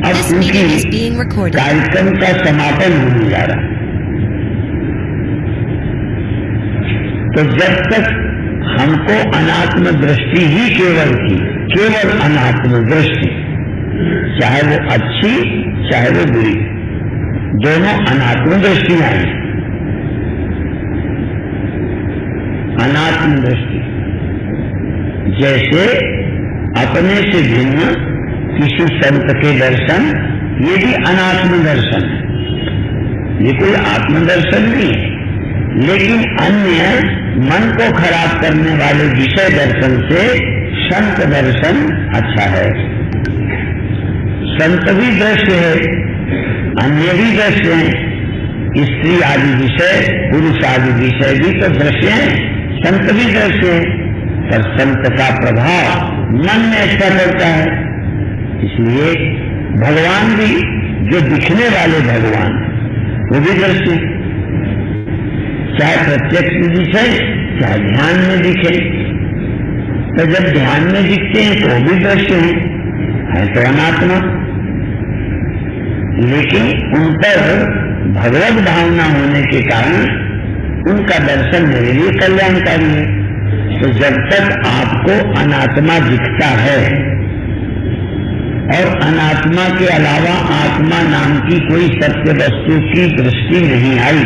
अब क्योंकि कार्यक्रम का समापन होने जा रहा, तो जब तक हमको अनात्म दृष्टि ही केवल थी, केवल अनात्म दृष्टि, चाहे वो अच्छी चाहे वो बुरी, दोनों अनात्म दृष्टियां हैं। अनात्म दृष्टि जैसे अपने से भिन्न किसी संत के दर्शन, ये भी अनात्म दर्शन है, ये कोई आत्मदर्शन नहीं है। लेकिन अन्य मन को खराब करने वाले विषय दर्शन से संत दर्शन अच्छा है। संत भी दृश्य है, अन्य भी दृश्य है, स्त्री आदि विषय, पुरुष आदि विषय भी तो दृश्य है, संत भी दृश्य है। पर संत का प्रभाव मन में अच्छा पड़ता है, इसलिए भगवान भी, जो दिखने वाले भगवान वो भी दृश्य, चाहे प्रत्यक्ष दिखे चाहे ध्यान में दिखे। तो जब ध्यान में दिखते हैं तो वो भी दृश्य है तो अनात्मा, लेकिन उन पर भगवत भावना होने के कारण उनका दर्शन मेरे लिए कल्याणकारी है। तो जब तक आपको अनात्मा दिखता है और अनात्मा के अलावा आत्मा नाम की कोई सत्य वस्तु की दृष्टि नहीं आई,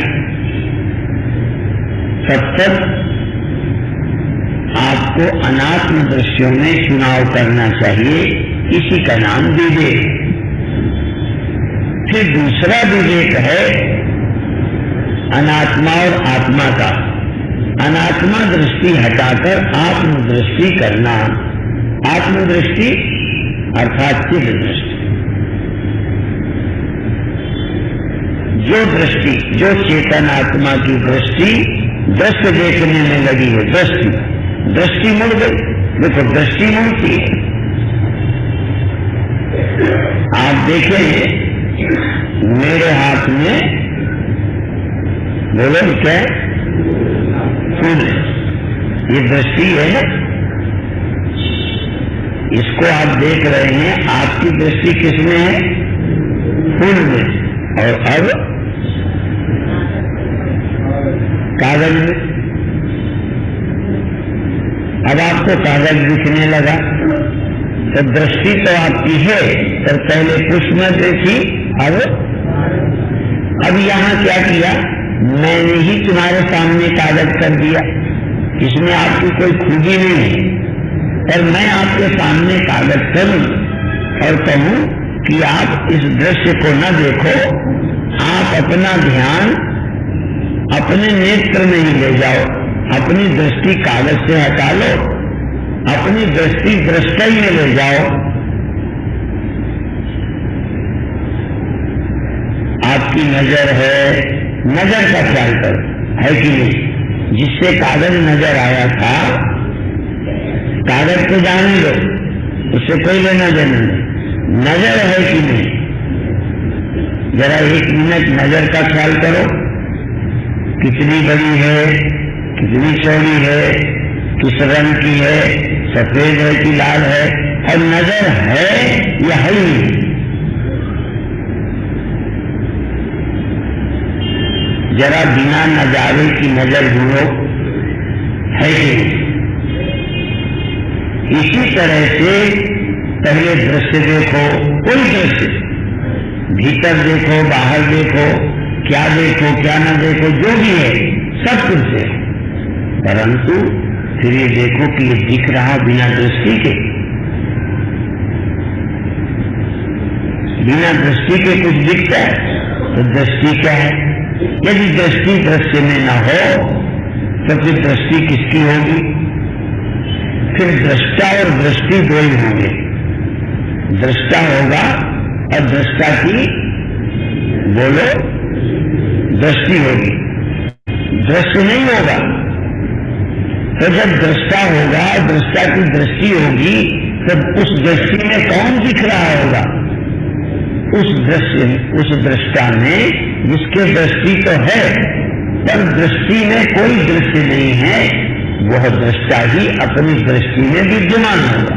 तब तक आपको अनात्म दृश्यों में चुनाव करना चाहिए। इसी का नाम विवेक। फिर दूसरा विवेक है अनात्मा और आत्मा का। अनात्मा दृष्टि हटाकर आत्मदृष्टि करना। आत्मदृष्टि अर्थात चिद दृष्टि, जो दृष्टि, जो चेतन आत्मा की दृष्टि दृश्य देखने में लगी है, दृष्टि मुड़ गई। देखो दृष्टि मुड़ती है। आप देखें मेरे हाथ में, बोलो क्या फूल, ये दृष्टि है ना, इसको आप देख रहे हैं, आपकी दृष्टि किसमें है? फूल में। और अब कागज में। अब आपको कागज दिखने लगा तो दृष्टि तो आपकी है, पर पहले पुष्प में देखी, अब यहां क्या किया? मैंने ही तुम्हारे सामने कागज कर दिया। इसमें आपकी कोई खूबी नहीं है, पर मैं आपके सामने कागज करूं और कहूं कि आप इस दृश्य को न देखो, आप अपना ध्यान अपने नेत्र में ही ले जाओ, अपनी दृष्टि कागज से हटा लो, अपनी दृष्टि दृष्टा ही में ले जाओ। आपकी नजर है, नजर का ख्याल करो, है कि नहीं? जिससे कागज नजर आया था, कागज को जाने दो, उससे कोई लेना देना नहीं। नजर है कि नहीं? जरा 1 मिनट नजर का ख्याल करो, कितनी बड़ी है, कितनी चौड़ी है, किस रंग की है, सफेद है कि लाल है, और नजर है या है नहीं? जरा बिना नजारे की नजर ढूंढो, है कि? इसी तरह से पहले दृश्य देखो, कोई दृश्य, भीतर देखो बाहर देखो, क्या देखो क्या न देखो, जो भी है सब कुछ है, परंतु फिर ये देखो कि ये दिख रहा बिना दृष्टि के। बिना दृष्टि के कुछ दिखता है तो दृष्टि क्या है? यदि दृष्टि दृश्य में न हो तो फिर दृष्टि किसकी होगी? फिर दृष्टा और दृष्टि दो ही होंगे। दृष्टा होगा और दृष्टा की, बोलो, दृष्टि होगी, दृश्य नहीं होगा। तो जब दृष्टा होगा, दृष्टा की दृष्टि होगी, तब उस दृष्टि में कौन दिख रहा होगा? उस दृश्य, उस दृष्टा में, जिसके दृष्टि तो है पर दृष्टि में कोई दृश्य नहीं है, वह दृष्टा ही अपनी दृष्टि में विद्यमान होगा।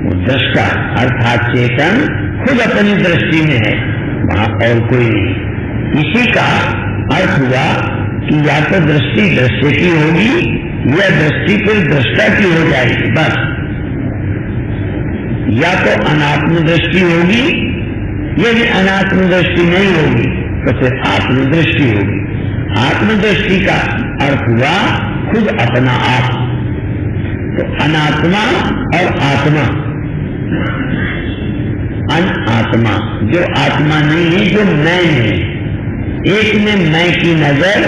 वो दृष्टा अर्थात चेतन खुद अपनी दृष्टि में है, वहां और कोई नहीं। इसी का अर्थ हुआ कि या तो दृष्टि दृश्य की होगी या दृष्टि फिर दृष्टा की हो जाएगी, बस। या तो अनात्म दृष्टि होगी, यदि अनात्म दृष्टि नहीं होगी तो फिर आत्मदृष्टि होगी। आत्मदृष्टि का अर्थ हुआ खुद अपना आप। तो अनात्मा और आत्मा, अनात्मा जो आत्मा नहीं है, जो मैं नहीं, एक में मैं की नजर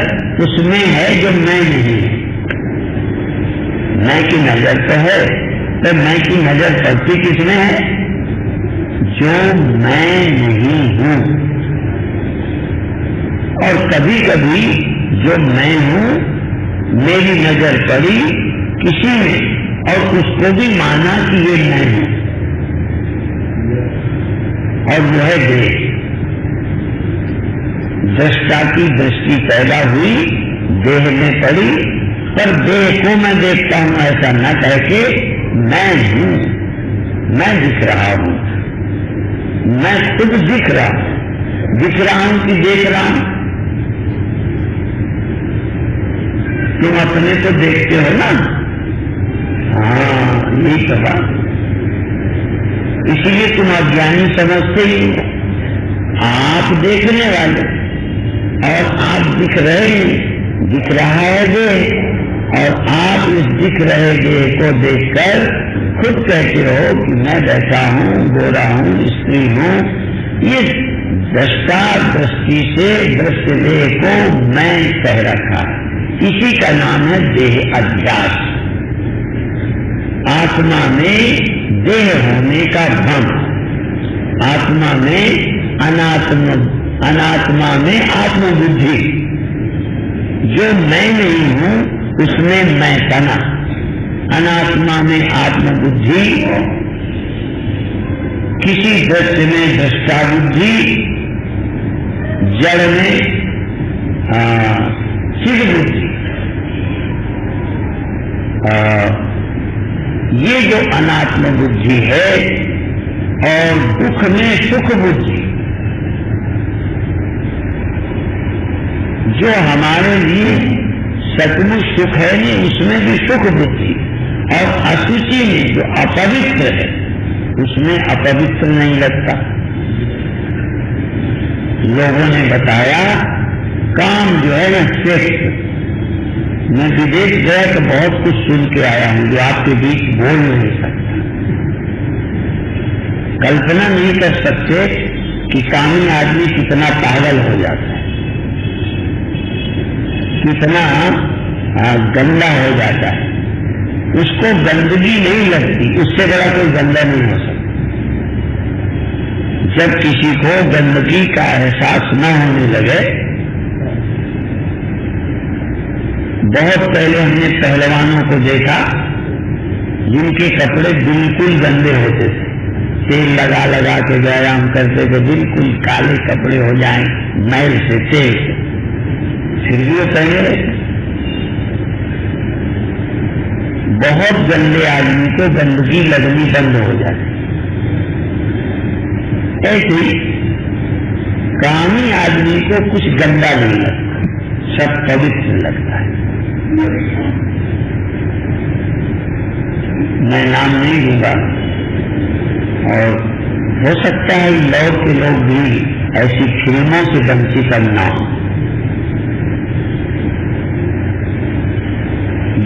उसमें है जो मैं नहीं है। मैं की नजर तो है, तो मैं की नजर पड़ती किसमें है? जो मैं नहीं हूं। और कभी कभी जो मैं हूं मेरी नजर पड़ी किसी ने और उसको भी माना कि ये मैं हूं, और वो है देह। दृष्टा की दृष्टि पैदा हुई, देह में पड़ी, पर देह को मैं देखता हूं ऐसा न कह के मैं हूं, मैं दिख रहा हूं, मैं खुद दिख रहा हूं कि देख रहा हूं। तुम अपने को देखते हो ना? हाँ, यही तो बात। इसलिए तुम अज्ञानी समझते ही हो। आप देखने वाले और आप दिख रहे हैं, दिख रहा है देह, और आप इस दिख रहे देह को देखकर खुद कहते हो कि मैं बैठा हूं, गोरा हूं, स्त्री हूं। ये दृष्टा दृष्टि से दृश्य देह को मैं कह रखा, इसी का नाम है देह अध्यास। आत्मा में देह होने का भ्रम, आत्मा में अनात्मा में आत्मबुद्धि। जो मैं नहीं हूं उसमें मैं तना, अनात्मा में आत्मबुद्धि, किसी दृश्य में दृष्टा बुद्धि, जड़ में चिद बुद्धि। ये जो अनात्म बुद्धि है, और दुख में सुख बुद्धि, जो हमारे लिए सचमुच सुख है नहीं, उसमें भी सुख बुद्धि, और अशुचि में जो अपवित्र है उसमें अपवित्र नहीं लगता। लोगों ने बताया काम जो है ना श्रेष्ठ। मैं विदेश गया तो बहुत कुछ सुन के आया हूं जो आपके बीच बोल नहीं सकता। कल्पना नहीं कर सकते कि कामी आदमी कितना पागल हो जाता है, कितना गंदा हो जाता है। उसको गंदगी नहीं लगती, उससे बड़ा कोई गंदा नहीं हो सकता। जब किसी को गंदगी का एहसास न होने लगे, बहुत पहले हमने पहलवानों को देखा जिनके कपड़े बिल्कुल गंदे होते थे, तेल लगा लगा के व्यायाम करते थे, बिल्कुल काले कपड़े हो जाएं मैल से, तेल से, फिर भी वो पहने रहते। बहुत गंदे आदमी को गंदगी लगनी बंद हो जाती। ऐसे कामी आदमी को कुछ गंदा नहीं लगता, सब पवित्र लगता है। मैं नाम नहीं दूंगा, और हो सकता है लौट के लोग भी ऐसी फिल्मों से वंचित न हो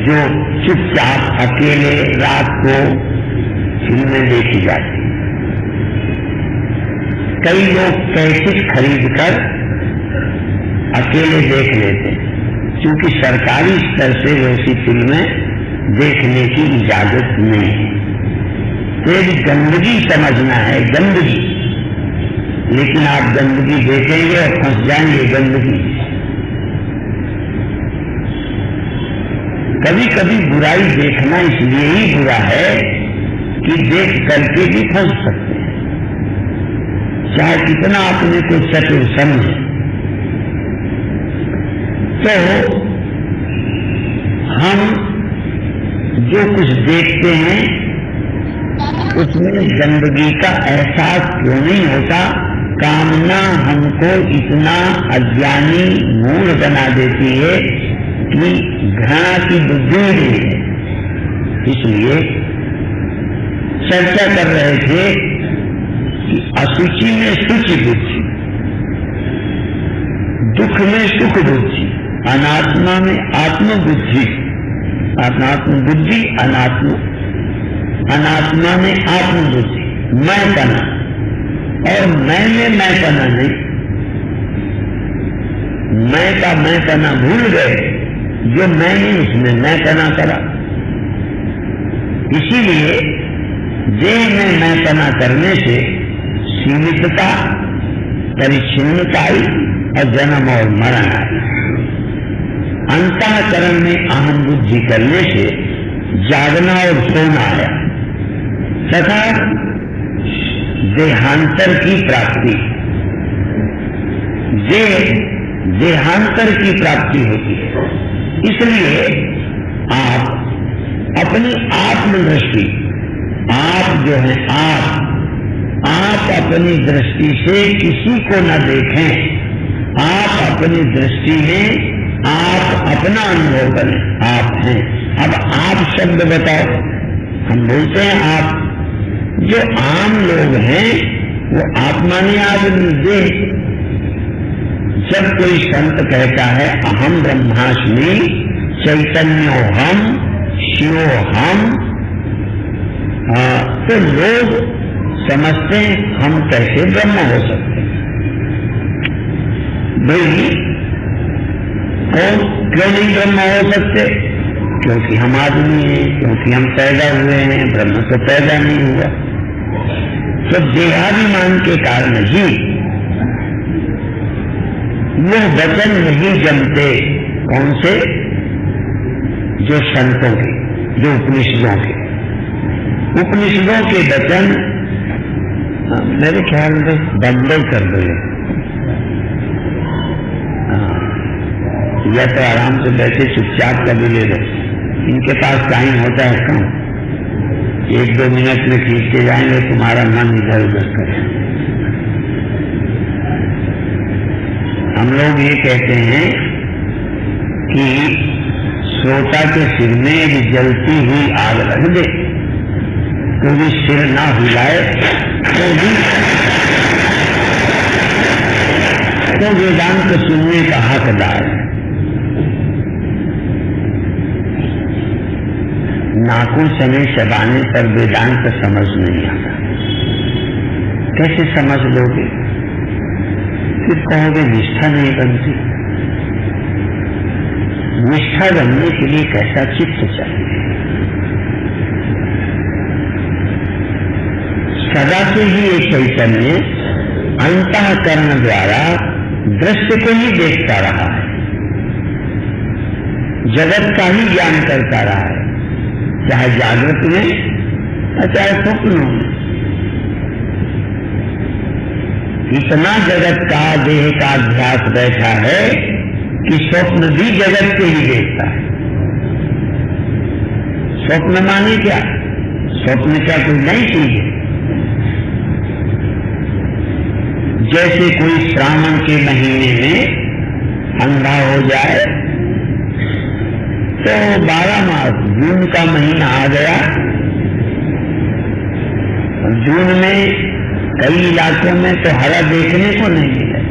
जो चुपचाप अकेले रात को फिल्में देखी जाती। कई लोग कैसेट खरीद कर अकेले देख लेते हैं, क्योंकि सरकारी स्तर से वैसी फिल्में देखने की इजाजत नहीं है। फिर गंदगी समझना है, गंदगी, लेकिन आप गंदगी देखेंगे और फंस जाएंगे गंदगी। कभी कभी बुराई देखना इसलिए ही बुरा है कि देख करके भी फंस सकते हैं, चाहे कितना अपने को चतुर समझे। तो हम जो कुछ देखते हैं उसमें गंदगी का एहसास क्यों नहीं होता? कामना हमको इतना अज्ञानी मूढ़ बना देती है कि घृणा की बुद्धि नहीं है। इसलिए चर्चा कर रहे थे कि अशुचि में शुचि बुद्धि, दुख में सुख बुद्धि, अनात्मा में आत्म बुद्धि, अनात्म बुद्धि, अनात्मा में आत्म बुद्धि, मैं पना, और मैं में मैं पना नहीं, मैं पना भूल गए, जो मैं नहीं उसमें मैं पना करा। इसीलिए देह में मैं पना करने से सीमितता, परिच्छिन्नता आई और जन्म और मरण आई। अंतःकरण में अहम बुद्धि करने से जागना और सोना आया तथा देहांतर की प्राप्ति, देहांतर की प्राप्ति होती है। इसलिए आप अपनी आत्मदृष्टि, आप जो है आप अपनी दृष्टि से किसी को न देखें, आप अपनी दृष्टि में आप अपना अनुभव करें, आप हैं। अब आप शब्द बताओ, हम बोलते हैं आप, जो आम लोग हैं वो आत्मा ने आप देह। जब कोई संत कहता है अहम ब्रह्मास्मि चैतन्योहम शिवोहम, तो लोग समझते हैं हम कैसे ब्रह्म हो सकते हैं। भाई क्यों नहीं ब्रह्म हो सकते? क्योंकि हम आदमी हैं, क्योंकि हम पैदा हुए हैं, ब्रह्म तो पैदा नहीं हुआ। तो देहाभिमान के कारण ही वो वचन नहीं जमते। कौन से? जो संतों के, जो उपनिषदों के, उपनिषदों के वचन मेरे ख्याल में बंदर कर दो, या तो आराम से बैठे चुपचाप कभी ले लो। इनके पास टाइम होता है कम, 1-2 मिनट में खींच के जाएंगे, तुम्हारा मन इधर उधर करे। हम लोग ये कहते हैं कि श्रोता के सिर में यदि जलती हुई आग रख दे तो भी सिर ना हिलाए तो वेदांत सुनने का हकदार है। नाखून समय चबाने पर वेदांत समझ नहीं आता। कैसे समझ लोगे? फिर कहोगे निष्ठा नहीं बनती। निष्ठा बनने के लिए कैसा चित्त चाहिए? सदा से ही ये चैतन्य अंतःकरण द्वारा दृश्य को ही देखता रहा है, जगत का ही ज्ञान करता रहा है, चाहे जागृत में या चाहे स्वप्न में। इतना जगत का देह का अभ्यास बैठा है कि स्वप्न भी जगत से ही देखता है। स्वप्न माने क्या? स्वप्न क्या कोई नई चीज है? जैसे कोई श्रावण के महीने में अंधा हो जाए तो 12 मास, जून का महीना आ गया, जून में कई इलाकों में तो हरा देखने को नहीं मिला,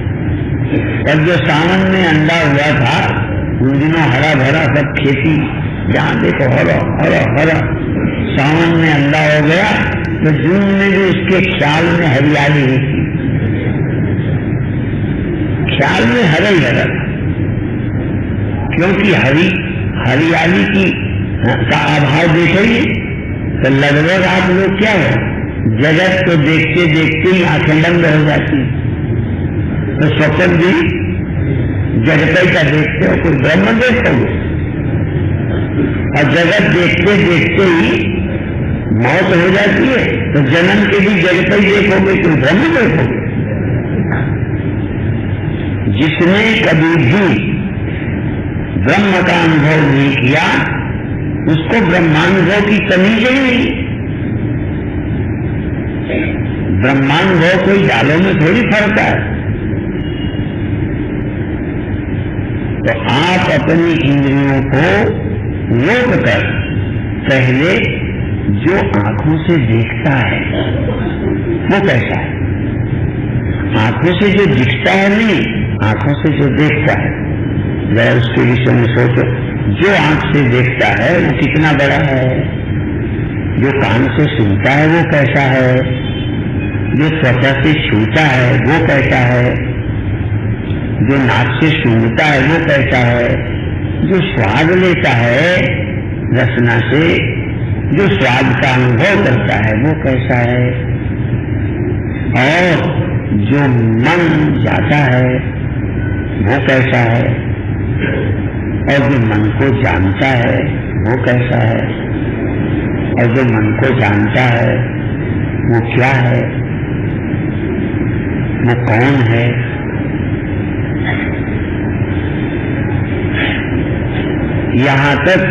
और जो सावन में अंडा हुआ था उन दिनों हरा भरा सब खेती, जहाँ देखो हरा हरा हरा। सावन में अंडा हो गया तो जून में भी उसके ख्याल में हरियाली हुई थी, ख्याल में हरा ही हरा, क्योंकि हरियाली की का अभाव देखेंगे तो लगभग आप लोग क्या हो, जगत को देखते देखते ही आंखें बंद हो जाती। तो स्वप्न भी जगत का देखते हो, कोई ब्रह्म देखोगे, और जगत देखते देखते ही मौत हो जाती है तो जन्म के भी जगत ही देखोगे, कोई ब्रह्म देखोगे। जिसने कभी भी ब्रह्म का अनुभव नहीं किया उसको ब्रह्मानुभव की तमीज ही नहीं। ब्रह्मानुभव कोई जालों में थोड़ी फरता है। तो आप अपनी इंद्रियों को रोक कर पहले जो आंखों से देखता है वो कैसा है, आंखों से जो दिखता है नहीं, आंखों से जो देखता है, जरा उसके विषय में सोचो। जो आंख से देखता है वो कितना बड़ा है, जो कान से सुनता है वो कैसा है, जो त्वचा से छूता है वो कैसा है, जो नाक से सूंघता है वो कैसा है, जो स्वाद लेता है रसना से, जो स्वाद का अनुभव करता है वो कैसा है, और जो मन जाता है वो कैसा है, और जो मन को जानता है वो कैसा है, और जो मन को जानता है वो क्या है, वो कौन है। यहां तक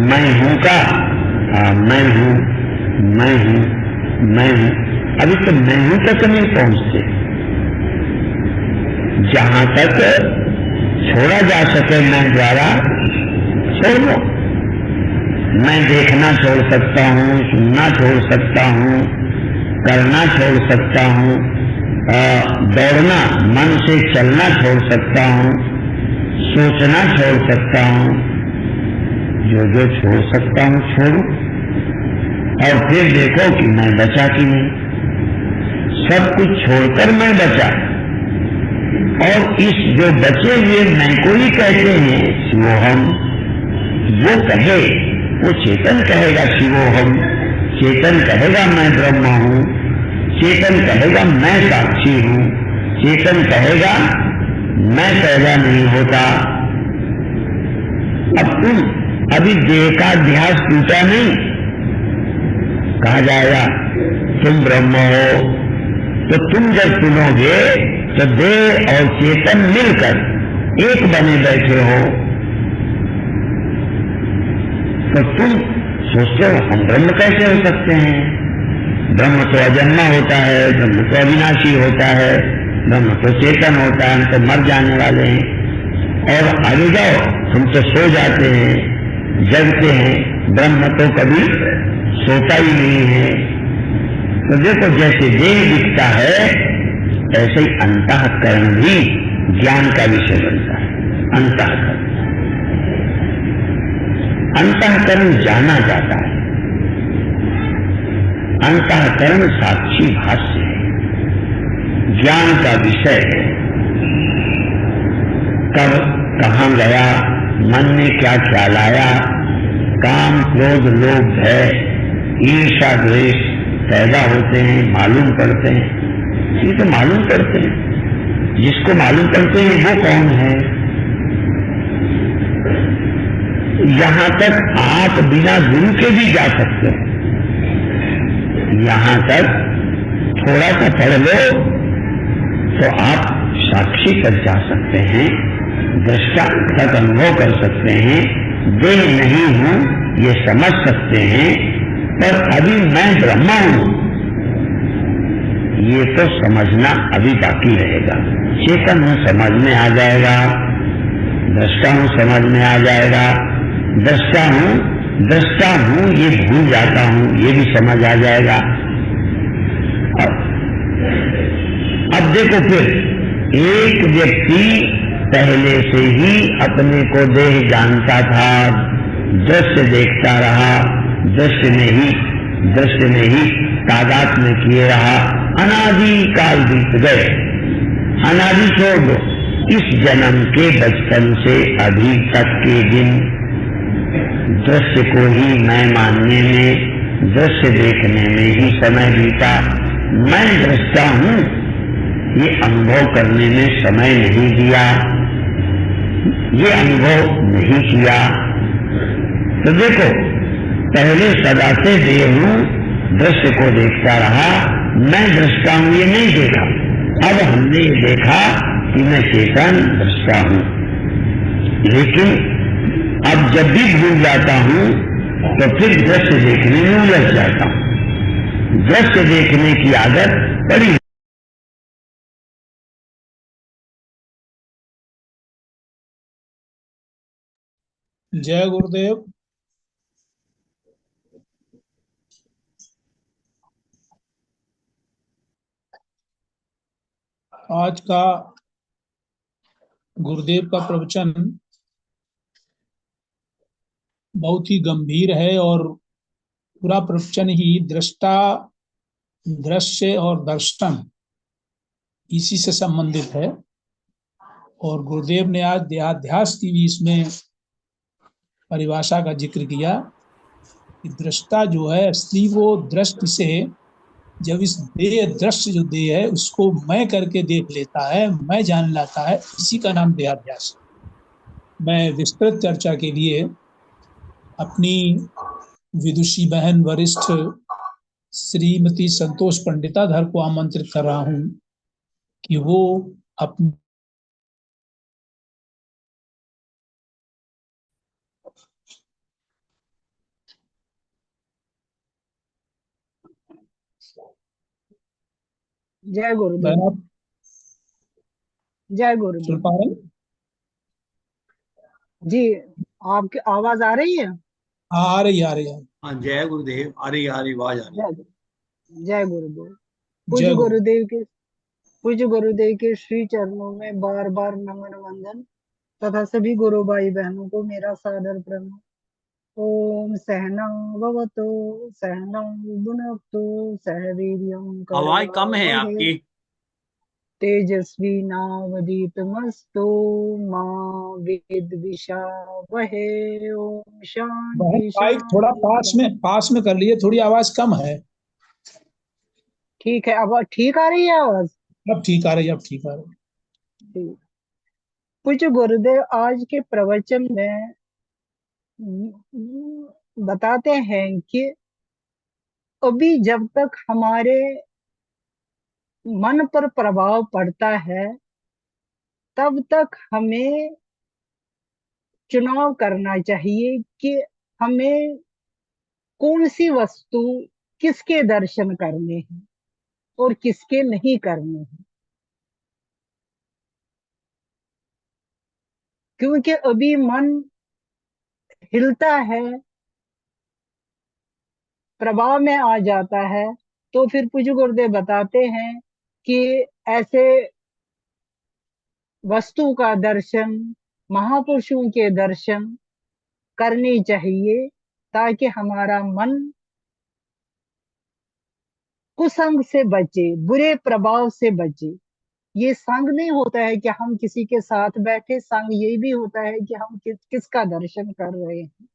मैं हूं का, मैं हूं, मैं हूं, मैं हूं, अभी तो मैं हूं तक नहीं पहुंचते। जहां तक छोड़ा जा सके मैं द्वारा छोड़ दो। मैं देखना छोड़ सकता हूं, सुनना छोड़ सकता हूं, करना छोड़ सकता हूं, दौड़ना, मन से चलना छोड़ सकता हूं, सोचना छोड़ सकता हूं। जो जो छोड़ सकता हूं छोड़ू, और फिर देखो कि मैं बचा कि नहीं। सब कुछ छोड़कर मैं बचा, और इस जो बचे हुए मैं को ही कहते हैं शिवोहम। वो कहे, वो चेतन कहेगा शिवोहम, चेतन कहेगा मैं ब्रह्म हूं, चेतन कहेगा मैं साक्षी हूं, चेतन कहेगा मैं पैदा नहीं होता। अब तुम अभी देह का अध्यास टूटा नहीं, कहा जाएगा तुम ब्रह्म हो, तो तुम जब सुनोगे तो देह और चेतन मिलकर एक बने बैठे हो, तो तुम सोचते हो हम ब्रह्म कैसे हो सकते हैं। ब्रह्म तो अजन्मा होता है, ब्रह्म तो अविनाशी होता है, ब्रह्म तो चेतन होता है, हम तो मर जाने वाले हैं। और आगे जाओ, हम तो सो जाते हैं, जगते हैं, ब्रह्म तो कभी सोता ही नहीं है। तो देखो जैसे देह दिखता है ऐसे ही अंतःकरण भी ज्ञान का विषय बनता है। अंतःकरण, अंतःकरण जाना जाता है, अंतःकरण साक्षी भाष्य है, ज्ञान का विषय है। कब कहाँ गया, मन में क्या ख्याल आया, काम क्रोध लोभ भय ईर्षा द्वेष पैदा होते हैं, मालूम पड़ते हैं। ये तो मालूम पड़ते हैं, जिसको मालूम पड़ते हैं वो कौन है। यहां तक आप बिना गुरु के भी जा सकते हैं, यहां तक थोड़ा सा पढ़ लो तो आप साक्षी कर जा सकते हैं, दृष्टा तक अनुभव कर सकते हैं, देह नहीं हूं ये समझ सकते हैं, पर अभी मैं ब्रह्मा हूं ये तो समझना अभी बाकी रहेगा। चेतन हूं समझ में आ जाएगा, दृष्टा हूं समझ में आ जाएगा, दृष्टा हूं ये भूल जाता हूं ये भी समझ आ जाएगा। अब देखो फिर एक व्यक्ति पहले से ही अपने को देह जानता था, दृश्य देखता रहा, दृश्य में ही तादाद में किए रहा, अनादि काल बीत गए। अनादि छोड़ दो, इस जन्म के बचपन से अभी तक के दिन दृश्य को ही मैं मानने में, दृश्य देखने में ही समय बीता। मैं दृष्टा हूं ये अनुभव करने में समय नहीं दिया, ये अनुभव नहीं किया। तो देखो पहले सदा से देह हूं, दृश्य को देखता रहा, मैं दृष्टा हूं ये नहीं देखा। अब हमने ये देखा कि मैं चेतन दृष्टा हूं, लेकिन अब जब भी भूल जाता हूं तो फिर दृश्य देखने में उलझ जाता हूं। दृश्य देखने की आदत पड़ी। जय गुरुदेव। आज का गुरुदेव का प्रवचन बहुत ही गंभीर है और पूरा प्रवचन ही दृष्टा, दृश्य और दर्शन इसी से संबंधित है। और गुरुदेव ने आज देहाध्यास की भी इसमें परिभाषा का जिक्र किया कि दृष्टा जो है असली वो दृष्टि से जब इस देह दृश्य जो देह है उसको मैं करके देख लेता है, मैं जान लाता है, इसी का नाम देहाध्यास। मैं विस्तृत चर्चा के लिए अपनी विदुषी बहन वरिष्ठ श्रीमती संतोष पंडिताधर को आमंत्रित कर रहा हूं कि वो अपनी जय गुरुदेव। बहन आप जय सुन गुरुदेव पा रहे हैं? जी। आपकी आवाज आ रही है? हाँ, आ रही है। हाँ, जय गुरुदेव। आ रही आवाज आ रही। जय जय गुरुदेव। जय पूज्य गुरु। गुरुदेव के श्री चरणों में बार बार नमन वंदन तथा सभी गुरु भाई बहनों को मेरा सादर प्रणाम। ओम सहना भवतो सहना भुनक्तु सह वीर्यं आवाज कम है करवावहै आपकी। तेजस्वी नावधीतमस्तु मा विद्विषावहै। ओम बहन शांति माइक थोड़ा शांति पास में कर लिए, थोड़ी आवाज कम है। ठीक है। अब ठीक आ रही है आवाज? अब ठीक आ रही है, अब ठीक आ रही है। ठीक। पूज्य गुरुदेव आज के प्रवचन में बताते हैं कि अभी जब तक हमारे मन पर प्रभाव पड़ता है तब तक हमें चुनाव करना चाहिए कि हमें कौन सी वस्तु किसके दर्शन करने हैं और किसके नहीं करने हैं। क्योंकि अभी मन हिलता है, प्रभाव में आ जाता है, तो फिर पूज्य गुरुदेव बताते हैं कि ऐसे वस्तु का दर्शन, महापुरुषों के दर्शन करनी चाहिए ताकि हमारा मन कुसंग से बचे, बुरे प्रभाव से बचे। ये संग नहीं होता है कि हम किसी के साथ बैठे, संग ये भी होता है कि हम किसका दर्शन कर रहे हैं।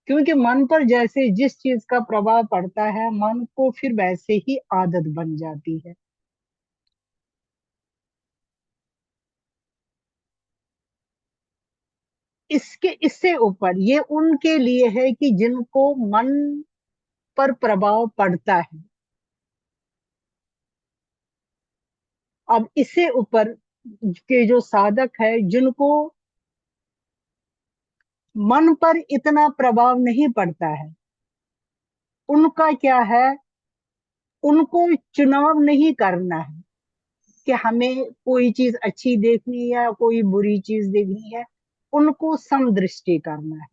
क्योंकि मन पर जैसे जिस चीज का प्रभाव पड़ता है मन को फिर वैसे ही आदत बन जाती है। इससे ऊपर ये उनके लिए है कि जिनको मन पर प्रभाव पड़ता है। अब इससे ऊपर के जो साधक है जिनको मन पर इतना प्रभाव नहीं पड़ता है, उनका क्या है, उनको चुनाव नहीं करना है कि हमें कोई चीज अच्छी देखनी है या कोई बुरी चीज देखनी है। उनको समदृष्टि करना है।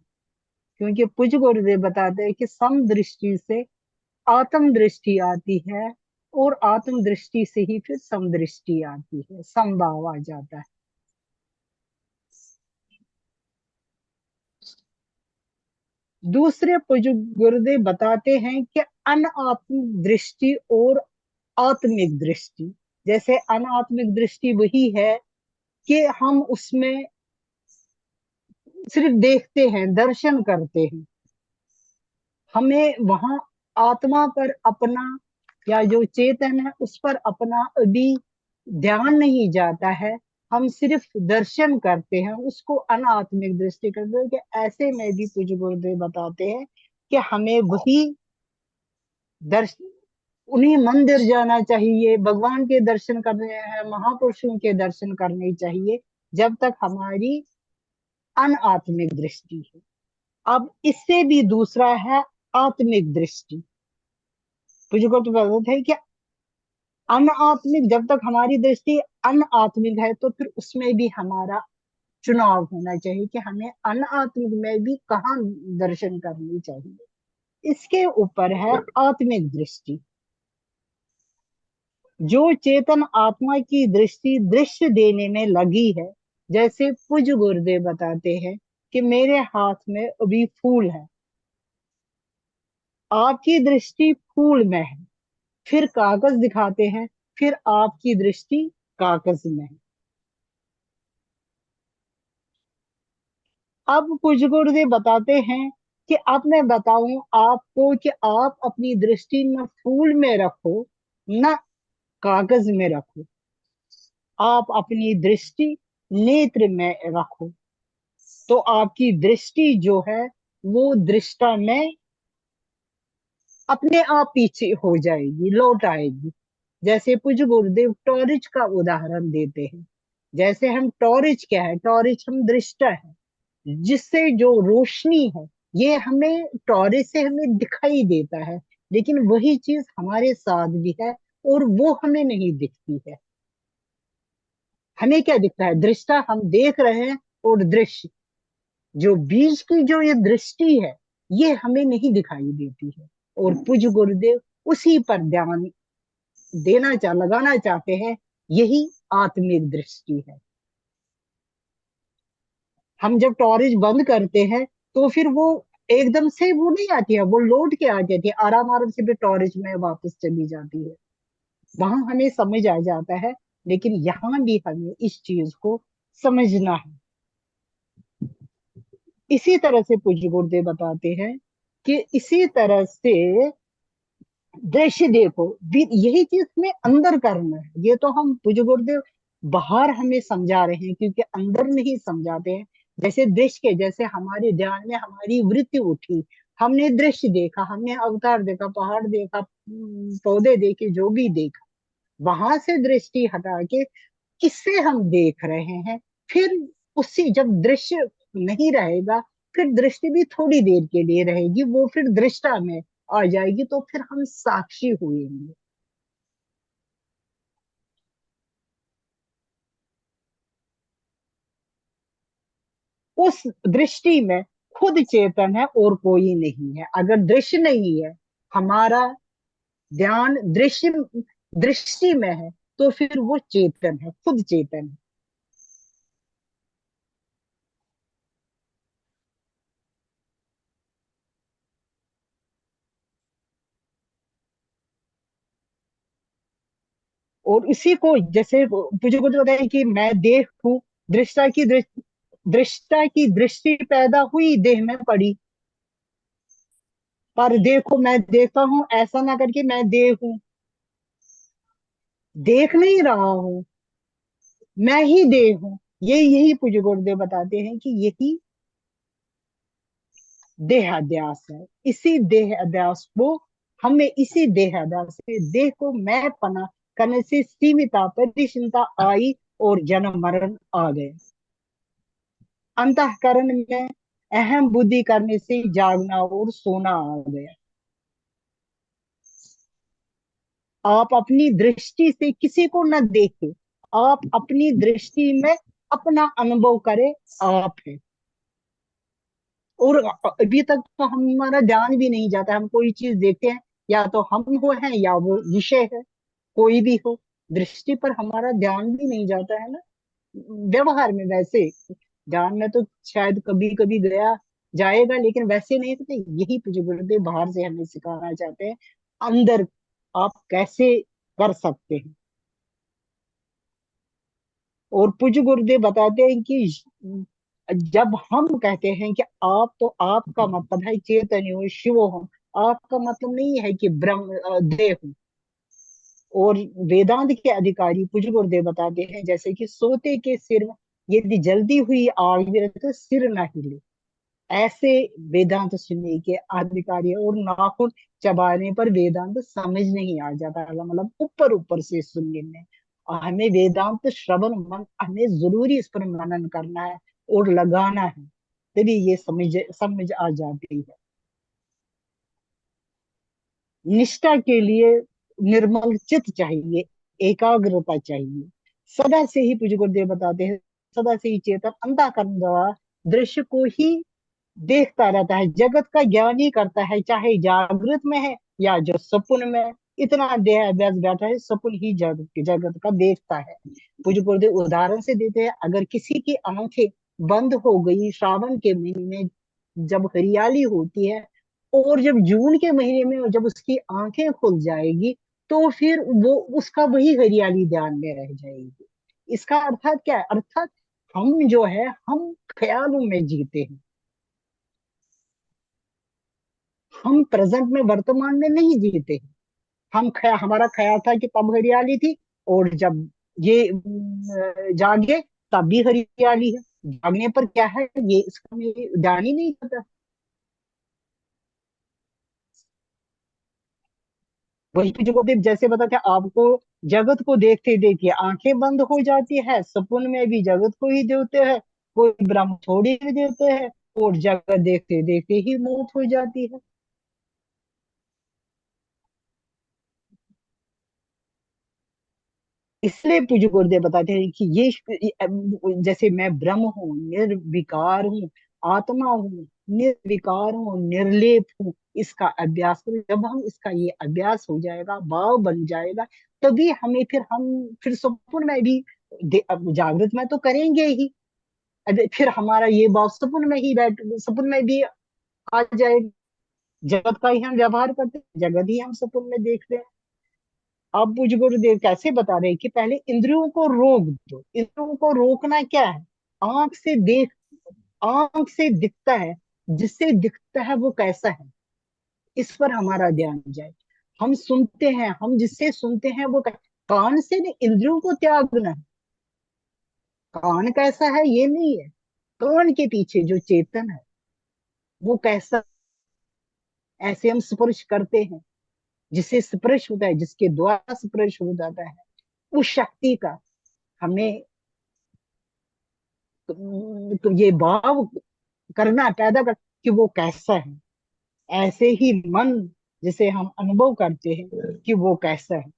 क्योंकि पूज्य गुरुदेव बताते हैं कि समदृष्टि से आत्म दृष्टि आती है और आत्म दृष्टि से ही फिर समदृष्टि आती है, समभाव आ जाता है। दूसरे पूज्य गुरुदेव बताते हैं कि अनात्मिक दृष्टि और आत्मिक दृष्टि। जैसे अनात्मिक दृष्टि वही है कि हम उसमें सिर्फ देखते हैं, दर्शन करते हैं, हमें वहां आत्मा पर अपना या जो चेतन है उस पर अपना अभी ध्यान नहीं जाता है। हम सिर्फ दर्शन करते हैं, उसको अनात्मिक दृष्टि करते हैं। कि ऐसे में भी पूज्य गुरुदेव बताते हैं कि हमें वही दर्शन, उन्हीं मंदिर जाना चाहिए, भगवान के दर्शन करने हैं, महापुरुषों के दर्शन करने चाहिए जब तक हमारी अनात्मिक दृष्टि है। अब इससे भी दूसरा है आत्मिक दृष्टि। कुछ को तो बताते हैं कि अनात्मिक, जब तक हमारी दृष्टि अनात्मिक है तो फिर उसमें भी हमारा चुनाव होना चाहिए कि हमें अनात्मिक में भी कहाँ दर्शन करनी चाहिए। इसके ऊपर है आत्मिक दृष्टि। जो चेतन आत्मा की दृष्टि दृश्य देने में लगी है, जैसे पूज्य गुरुदेव बताते हैं कि मेरे हाथ में अभी फूल है, आपकी दृष्टि फूल में है, फिर कागज दिखाते हैं, फिर आपकी दृष्टि कागज में है। अब पूज्य गुरुदेव बताते हैं कि अब मैं बताऊं आपको कि आप अपनी दृष्टि न फूल में रखो न कागज में रखो, आप अपनी दृष्टि नेत्र में रखो, तो आपकी दृष्टि जो है वो दृष्टा में अपने आप पीछे हो जाएगी, लौट आएगी। जैसे पूज्य गुरुदेव टॉर्च का उदाहरण देते हैं। जैसे हम टॉर्च, क्या है टॉर्च? हम दृष्टा है, जिससे जो रोशनी है ये हमें टॉर्च से हमें दिखाई देता है, लेकिन वही चीज हमारे साथ भी है और वो हमें नहीं दिखती है। हमें क्या दिखता है? दृष्टा हम देख रहे हैं, और दृश्य जो बीच की जो ये दृष्टि है ये हमें नहीं दिखाई देती है। और पूज्य गुरुदेव उसी पर ध्यान लगाना चाहते हैं। यही आत्मिक दृष्टि है। हम जब टॉर्च बंद करते हैं तो फिर वो एकदम से वो नहीं आती है, वो लौट के आ जाती है, आराम आराम से फिर टॉर्च में वापस चली जाती है। वहां हमें समझ आ जाता है, लेकिन यहाँ भी हमें इस चीज को समझना है। इसी तरह से पूज्य गुरुदेव बताते हैं कि इसी तरह से दृश्य देखो भी, यही चीज हमें अंदर करना है। ये तो हम पूज्य गुरुदेव बाहर हमें समझा रहे हैं, क्योंकि अंदर नहीं समझाते हैं। जैसे दृश्य के, जैसे हमारे ध्यान में हमारी वृत्ति उठी, हमने दृश्य देखा, हमने अवतार देखा, पहाड़ देखा, पौधे देखे, जो भी देखा, वहां से दृष्टि हटा के किससे हम देख रहे हैं, फिर उसी जब दृश्य नहीं रहेगा, फिर दृष्टि भी थोड़ी देर के लिए रहेगी, वो फिर दृष्टा में आ जाएगी, तो फिर हम साक्षी हुएंगे। उस दृष्टि में खुद चेतन है और कोई नहीं है। अगर दृश्य नहीं है, हमारा ध्यान दृश्य दृष्टि में है, तो फिर वो चेतन है, खुद चेतन है। और इसी को जैसे मुझे कुछ बताया कि मैं देह हूं, दृष्टा की दृष्टा की दृष्टि पैदा हुई, देह में पड़ी, पर देखो मैं देखता हूं ऐसा ना करके मैं देह हूं, देख नहीं रहा हूं, मैं ही देह हूं। यही पूज्य गुरुदेव बताते हैं कि यही देह अध्यास है। इसी देह अध्यास को हमें, इसी देह अध्यास से देह को मैं पना करने से सीमिता परिचिनता आई और जन्म मरण आ गए। अंतःकरण में अहम बुद्धि करने से जागना और सोना आ गया। आप अपनी दृष्टि से किसी को न देखें, आप अपनी दृष्टि में अपना अनुभव करें, आप है। और अभी तक तो हमारा ध्यान भी नहीं जाता, हम कोई चीज देखते हैं, या तो हम हो हैं या वो विषय है, कोई भी हो, दृष्टि पर हमारा ध्यान भी नहीं जाता है ना। व्यवहार में वैसे ध्यान में तो शायद कभी कभी गया जाएगा, लेकिन वैसे नहीं होते। यही पूज्य गुरुदेव बाहर से हमें सिखाना चाहते हैं, अंदर आप कैसे कर सकते हैं। और पूज्य गुरुदेव बताते हैं कि जब हम कहते हैं कि आप, तो आपका मतलब है चेतन हो, शिव हो, आपका मतलब नहीं है कि ब्रह्म देव हो। और वेदांत के अधिकारी पूज्य गुरुदेव बताते हैं, जैसे कि सोते के सिर में यदि जल्दी हुई आग भी रहे तो सिर ना हिले, ऐसे वेदांत सुनने के अधिकारी है। और नाखून चबाने पर वेदांत समझ नहीं आ जाता, मतलब ऊपर ऊपर से सुनने में। और हमें वेदांत श्रवण मन, हमें जरूरी इस पर मनन करना है और लगाना है, तभी ये समझ समझ आ जाती है। निष्ठा के लिए निर्मल चित्त चाहिए, एकाग्रता चाहिए। सदा से ही पूज्य गुरुदेव बताते हैं, सदा से ही चेतन अंतःकरण द्वारा दृश्य को ही देखता रहता है, जगत का ज्ञान ही करता है, चाहे जागृत में है या जो सपन में है। इतना देह अभ्यास बैठा है, सपन ही जगत जगत का देखता है। पूज्य गुरुदेव उदाहरण से देते हैं, अगर किसी की आंखें बंद हो गई श्रावण के महीने में, जब हरियाली होती है, और जब जून के महीने में जब उसकी आंखें खुल जाएगी, तो फिर वो उसका वही हरियाली ध्यान में रह जाएगी। इसका अर्थात क्या है? अर्थात हम जो है, हम ख्यालों में जीते हैं, हम प्रेजेंट में वर्तमान में नहीं जीते। हमारा ख्याल था कि तब हरियाली थी, और जब ये जागे तब भी हरियाली है। जागने पर क्या है ये इसका हमें ध्यान ही नहीं पता। वही तो जो जैसे बता था आपको, जगत को देखते देखते आंखें बंद हो जाती है, सपन में भी जगत को ही देखते हैं, कोई ब्रह्म थोड़ी भी देते हैं, और जगत देखते देखते ही मौत हो जाती है। इसलिए पूज्य गुरुदेव बताते हैं कि जैसे मैं ब्रह्म हूँ, निर्विकार हूँ, आत्मा हूँ, निर्विकार हूँ, निर्लेप हूँ, इसका अभ्यास करें। जब हम इसका ये अभ्यास हो जाएगा, भाव बन जाएगा, तभी हम फिर सपन में भी अब जागृत में तो करेंगे ही। फिर हमारा ये भाव सपन में भी आ जाएगा। जगत का ही हम व्यवहार करते हैं, जगत ही हम सपन में देखते हैं। अब मुझे गुरुदेव कैसे बता रहे हैं कि पहले इंद्रियों को रोक दो। इंद्रियों को रोकना क्या है? आंख से देख, आंख से दिखता है, जिससे दिखता है वो कैसा है, इस पर हमारा ध्यान जाए। हम सुनते हैं, हम जिससे सुनते हैं वो कान से नहीं, इंद्रियों को त्यागना है। कान कैसा है ये नहीं है, कान के पीछे जो चेतन है वो कैसा, ऐसे हम स्पर्श करते हैं, जिससे स्पर्श होता है, जिसके द्वारा स्पर्श हो जाता है, उस शक्ति का हमें तो ये भाव करना, पैदा कर कि वो कैसा है। ऐसे ही मन जिसे हम अनुभव करते हैं कि वो कैसा है।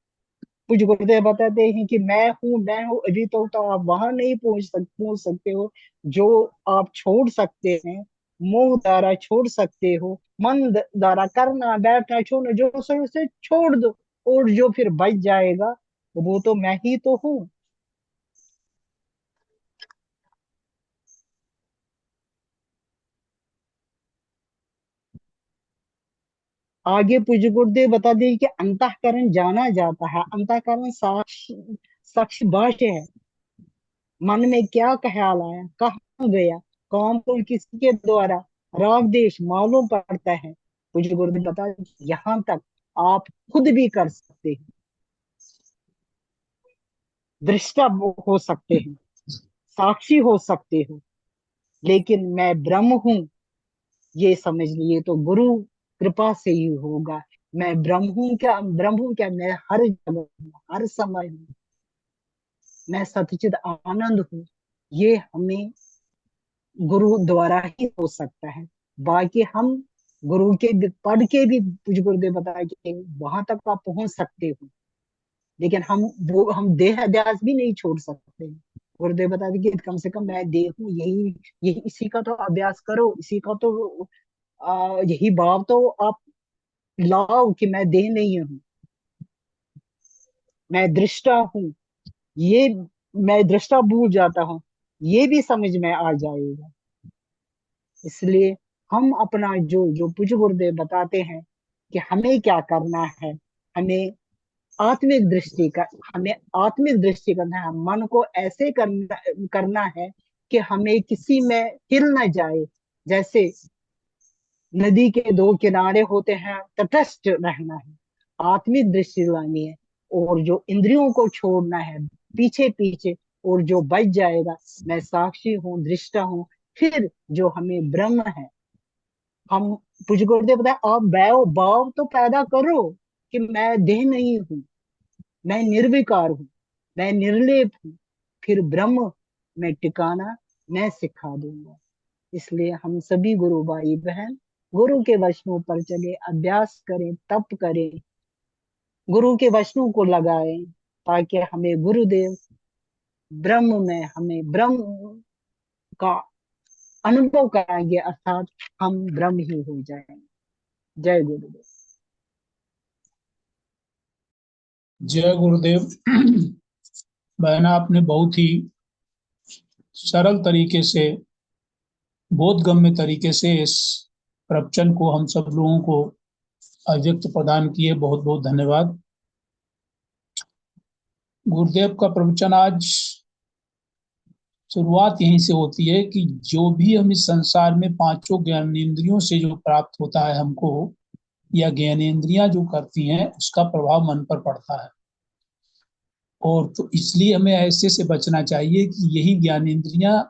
कुछ गुरुदेव बताते हैं कि मैं हूँ, अभी तो आप वहां नहीं पहुंच सकते हो जो आप छोड़ सकते हैं। मोह द्वारा छोड़ सकते हो, मन द्वारा करना बैठना छोड़ना, जो सो उसे छोड़ दो, और जो फिर बच जाएगा वो तो मैं ही तो हूँ। आगे पूज्य गुरुदेव बता दें कि अंतःकरण जाना जाता है। अंतःकरण साक्षी भाष्य है। मन में क्या ख्याल आया, कहाँ गया, कौन कौन किसके द्वारा राग देश मालूम पड़ता है। पूज्य गुरुदेव बता दें यहाँ तक आप खुद भी कर सकते हैं, दृष्टा हो सकते हैं, साक्षी हो सकते हो, लेकिन मैं ब्रह्म हूँ ये समझ लिए तो गुरु कृपा से ही होगा। मैं ब्रह्म हूँ क्या, मैं हर जगह हूँ, हर समय हूँ, मैं सच्चिद आनंद हूँ। ये हमें गुरु द्वारा ही हो सकता है। बाकी हम गुरु के पढ़ के भी, कुछ गुरुदेव बताया कि वहां तक आप पहुंच सकते हो, लेकिन हम देह अध्यास भी नहीं छोड़ सकते। गुरुदेव बताते कि कम से कम मैं देह हूँ, यही यही इसी का तो अभ्यास करो, इसी का तो यही भाव तो आप लाओ कि मैं देह नहीं हूँ, मैं दृष्टा हूँ। ये मैं दृष्टा भूल जाता हूँ, ये भी समझ में आ जाएगा। इसलिए हम अपना जो जो पूज्य गुरुदेव बताते हैं कि हमें क्या करना है, हमें आत्मिक दृष्टि का हमें आत्मिक दृष्टि करना है। मन को ऐसे करना है कि हमें किसी में हिल न जाए। जैसे नदी के दो किनारे होते हैं, तटस्थ रहना है, आत्मिक दृष्टि लानी है, और जो इंद्रियों को छोड़ना है पीछे पीछे, और जो बच जाएगा मैं साक्षी हूँ, दृष्टा हूँ। फिर जो हमें ब्रह्म है, हम पूज्य गुरुदेव बताए आप भाव तो पैदा करो कि मैं देह नहीं हूँ, मैं निर्विकार हूँ, मैं निर्लेप हूँ। फिर ब्रह्म में टिकाना मैं सिखा दूंगा। इसलिए हम सभी गुरु भाई बहन गुरु के वचनों पर चले, अभ्यास करें, तप करें, गुरु के वचनों को लगाएं, ताकि हमें गुरुदेव ब्रह्म में हमें ब्रह्म का अनुभव कराएंगे, अर्थात हम ब्रह्म ही हो जाएंगे। जय गुरुदेव। जय गुरुदेव। बहना, आपने बहुत ही सरल तरीके से, बोधगम्य तरीके से इस प्रवचन को हम सब लोगों को अव्यक्त प्रदान किए। बहुत बहुत धन्यवाद। गुरुदेव का प्रवचन आज शुरुआत यहीं से होती है कि जो भी हम इस संसार में पांचों ज्ञानेंद्रियों से जो प्राप्त होता है हमको, या ज्ञानेंद्रियां जो करती हैं, उसका प्रभाव मन पर पड़ता है। और तो इसलिए हमें ऐसे से बचना चाहिए कि यही ज्ञानेंद्रियां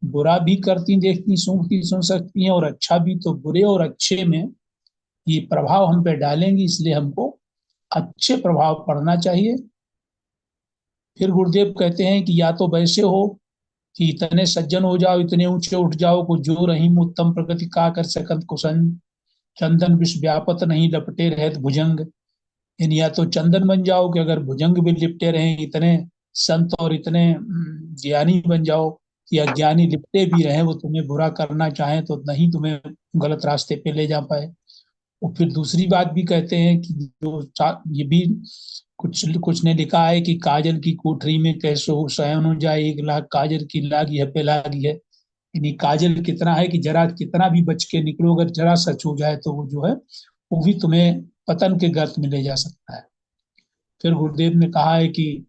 बुरा भी करती, देखती, सूंघती, सुन सकती हैं, और अच्छा भी। तो बुरे और अच्छे में ये प्रभाव हम पे डालेंगी, इसलिए हमको अच्छे प्रभाव पड़ना चाहिए। फिर गुरुदेव कहते हैं कि या तो वैसे हो कि इतने सज्जन हो जाओ, इतने ऊंचे उठ जाओ को जो रहीम उत्तम प्रगति का कर सकत कुसन, चंदन विष व्यापत नहीं लपटे रहत भुजंग। या तो चंदन बन जाओ कि अगर भुजंग भी लिपटे रहे, इतने संत और इतने ज्ञानी बन जाओ, या ज्ञानी लिपटे भी रहे, वो तुम्हें बुरा करना चाहे तो नहीं तुम्हें गलत रास्ते पे ले जा पाए। और फिर दूसरी बात भी कहते हैं कि ये भी कुछ कुछ ने लिखा है कि काजल की कोठरी में कैसे हो शयन हो जाए, 1 लाख काजल की लागी है पे लागी है। यानी काजल कितना है कि जरा कितना भी बच के निकलो, अगर जरा सच हो जाए तो वो जो है वो भी तुम्हें पतन के गर्त में ले जा सकता है। फिर गुरुदेव ने कहा है कि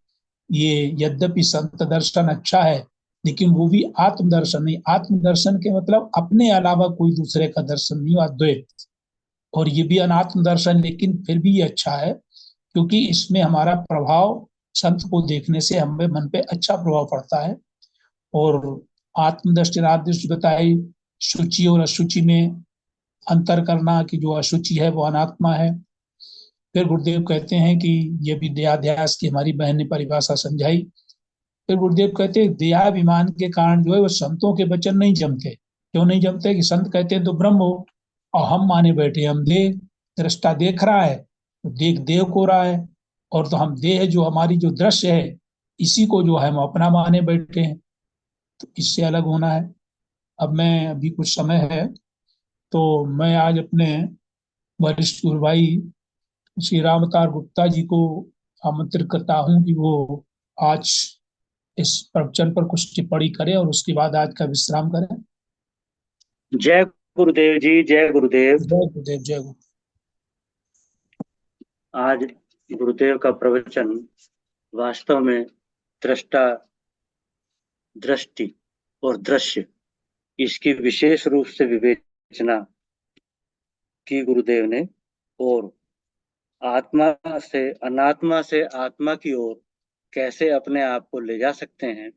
ये यद्यपि संत दर्शन अच्छा है, लेकिन वो भी आत्मदर्शन नहीं। आत्मदर्शन के मतलब अपने अलावा कोई दूसरे का दर्शन नहीं, अद्वैत। और ये भी अनात्म दर्शन, लेकिन फिर भी ये अच्छा है, क्योंकि इसमें हमारा प्रभाव संत को देखने से हमें मन पे अच्छा प्रभाव पड़ता है। और आत्मदृष्टि दृष्टि बताई, शुचि और अशुचि में अंतर करना, कि जो अशुचि है वो अनात्मा है। फिर गुरुदेव कहते हैं कि ये भी देहाध्यास की हमारी बहन ने परिभाषा समझाई। फिर गुरुदेव कहते हैं देहाभिमान के कारण जो है वो संतों के वचन नहीं जमते। क्यों नहीं जमते? कि संत कहते हैं तो ब्रह्म हो, और हम माने बैठे हम देह। दृष्टा देख रहा है तो देख देह को रहा है, और तो हम देह जो हमारी जो दृश्य है, इसी को जो है हम अपना माने बैठे हैं। तो इससे अलग होना है। अब मैं, अभी कुछ समय है, तो मैं आज अपने वरिष्ठ गुरु भाई श्री राम अवतार गुप्ता जी को आमंत्रित करता हूँ कि वो आज इस प्रवचन पर कुछ टिप्पणी करें, और उसके बाद आज का विश्राम करें। जय गुरुदेव जी, जय गुरुदेव। जय गुरुदेव, जय गुरु। आज गुरुदेव का प्रवचन वास्तव में दृष्टा, दृष्टि और दृश्य, इसकी विशेष रूप से विवेचना की गुरुदेव ने, और आत्मा से अनात्मा से आत्मा की ओर कैसे अपने आप को ले जा सकते हैं,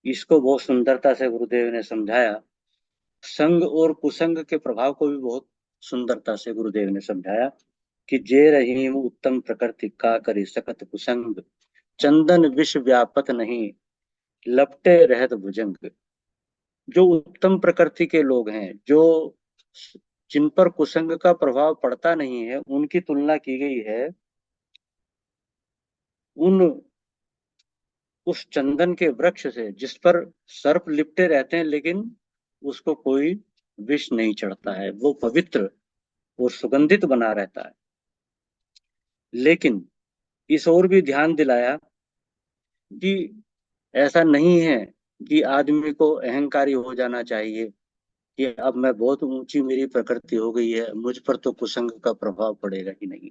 इसको बहुत सुंदरता से गुरुदेव ने समझाया। संग और कुसंग के प्रभाव को भी बहुत सुंदरता से गुरुदेव ने समझाया कि जे रहीम उत्तम प्रकृति का करी सकत कुसंग, चंदन विष व्यापत नहीं लपटे रहत भुजंग। जो उत्तम प्रकृति के लोग हैं, जो जिन पर कुसंग का प्रभाव पड़ता नहीं है, उनकी तुलना की गई है उस चंदन के वृक्ष से जिस पर सर्प लिपटे रहते हैं, लेकिन उसको कोई विष नहीं चढ़ता है, वो पवित्र और सुगंधित बना रहता है। लेकिन इस ओर भी ध्यान दिलाया कि ऐसा नहीं है कि आदमी को अहंकारी हो जाना चाहिए कि अब मैं बहुत ऊंची मेरी प्रकृति हो गई है, मुझ पर तो कुसंग का प्रभाव पड़ेगा ही नहीं।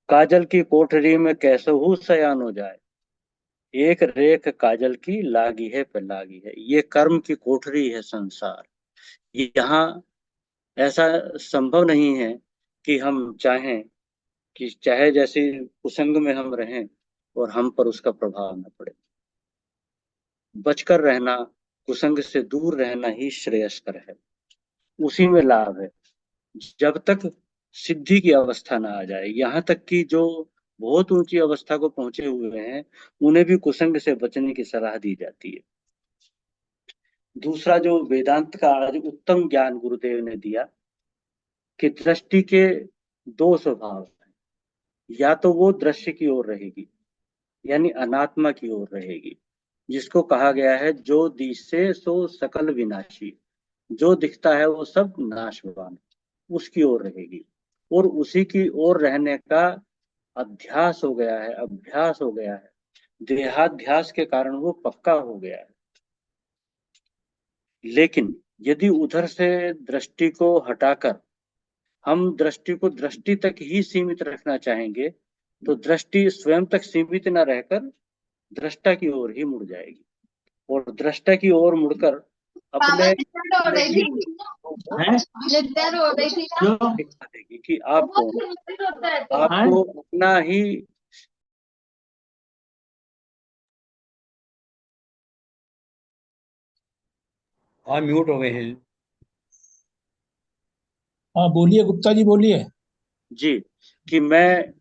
काजल की कोठरी में कैसे हूँ सयान हो जाए, एक रेख काजल की लागी है पे लागी है। ये कर्म की कोठरी है संसार। यहाँ ऐसा संभव नहीं है कि हम चाहें कि चाहे जैसे कुसंग में हम रहें और हम पर उसका प्रभाव न पड़े। बचकर रहना, कुसंग से दूर रहना ही श्रेयस्कर है, उसी में लाभ है, जब तक सिद्धि की अवस्था ना आ जाए। यहाँ तक कि जो बहुत ऊंची अवस्था को पहुंचे हुए हैं, उन्हें भी कुसंग से बचने की सलाह दी जाती है। दूसरा जो वेदांत का आज उत्तम ज्ञान गुरुदेव ने दिया कि दृष्टि के 2 स्वभाव हैं, या तो वो दृश्य की ओर रहेगी, यानी अनात्मा की ओर रहेगी, जिसको कहा गया है जो दिसे सो सकल विनाशी, जो दिखता है वो सब नाशवान, उसकी ओर रहेगी। और उसी की ओर रहने का अध्यास हो गया है, अभ्यास हो गया है, देहाध्यास के कारण वो पक्का हो गया है। लेकिन यदि उधर से दृष्टि को हटाकर हम दृष्टि को दृष्टि तक ही सीमित रखना चाहेंगे, तो दृष्टि स्वयं तक सीमित न रहकर दृष्टा की ओर ही मुड़ जाएगी, और दृष्टा की ओर मुड़कर अपने हैं? दिखा देगी कि आप कौन, आपको अपना ही म्यूट हो गए हैं। हाँ बोलिए गुप्ता जी, बोलिए। जी, कि मैं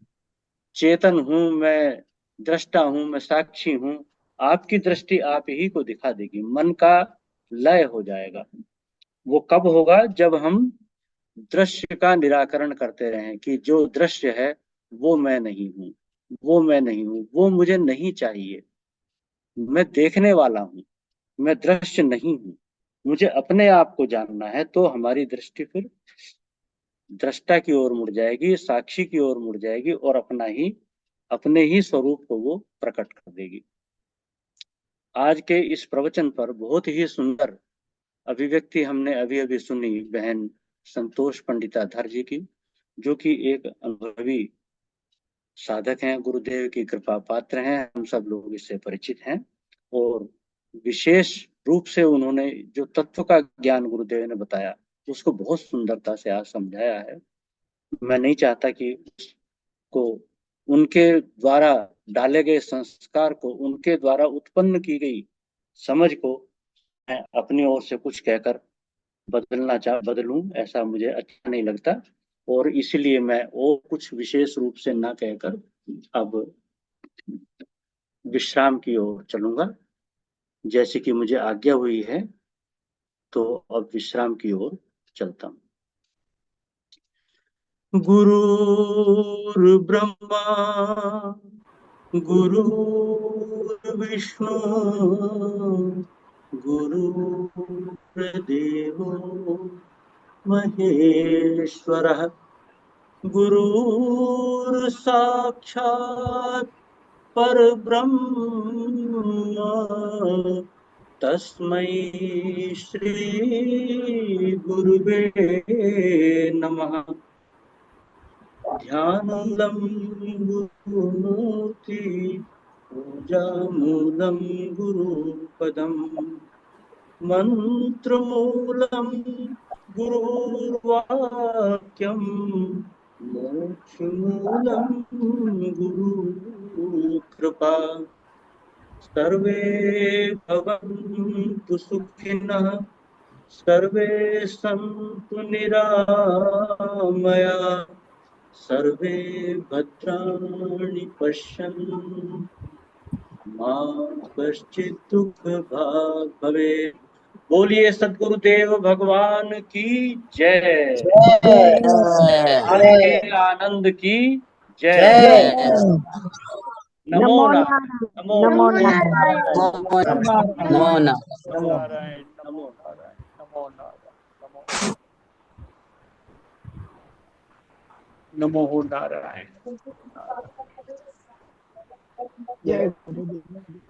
चेतन हूं, मैं दृष्टा हूं, मैं साक्षी हूं। आपकी दृष्टि आप ही को दिखा देगी, मन का लय हो जाएगा। वो कब होगा? जब हम दृश्य का निराकरण करते रहें कि जो दृश्य है वो मैं नहीं हूं, वो मैं नहीं हूं, वो मुझे नहीं चाहिए, मैं देखने वाला हूं, मैं दृश्य नहीं हूं, मुझे अपने आप को जानना है। तो हमारी दृष्टि फिर दृष्टा की ओर मुड़ जाएगी, साक्षी की ओर मुड़ जाएगी, और अपने ही स्वरूप को वो प्रकट कर देगी। आज के इस प्रवचन पर बहुत ही सुंदर अभिव्यक्ति हमने अभी अभी सुनी बहन संतोष पंडिताधर जी की, जो कि एक अनुभवी साधक हैं, गुरुदेव की कृपा पात्र हैं, हम सब लोग इससे परिचित हैं। और विशेष रूप से उन्होंने जो तत्व का ज्ञान गुरुदेव ने बताया उसको बहुत सुंदरता से आज समझाया है। मैं नहीं चाहता कि उसको, उनके द्वारा डाले गए संस्कार को, उनके द्वारा उत्पन्न की गई समझ को मैं अपनी ओर से कुछ कहकर बदलूं, ऐसा मुझे अच्छा नहीं लगता। और इसलिए मैं और कुछ विशेष रूप से ना कहकर अब विश्राम की ओर चलूंगा, जैसे कि मुझे आज्ञा हुई है। तो अब विश्राम की ओर चलता हूं। गुरुर् ब्रह्मा गुरुर्विष्णु गुरुर्देवो महेश्वरः, गुरुर्साक्षात् परब्रह्म, तस्मै श्री गुरुवे नमः। ध्यानमूलं गुरुमूर्ति, पूजामूलं गुरुपदम्, मन्त्रमूलं गुरुर्वाक्यम्, मोक्षमूलं गुरुकृपा। सर्वे भवन्तु सुखिनः, सर्वे सन्तु निरामया, सर्वे भद्राणि पश्यन्तु मा कश्चित् दुःखभाग् भवेत्। बोलिए सद्गुरुदेव भगवान की जय। आनंद आनंद की जय। नमो नारायण, नमो नारायण, नमो नारायण। नमो नारायण, नमो नारायण, नमो नारायण, नमो नारायण। जय गुरुदेव।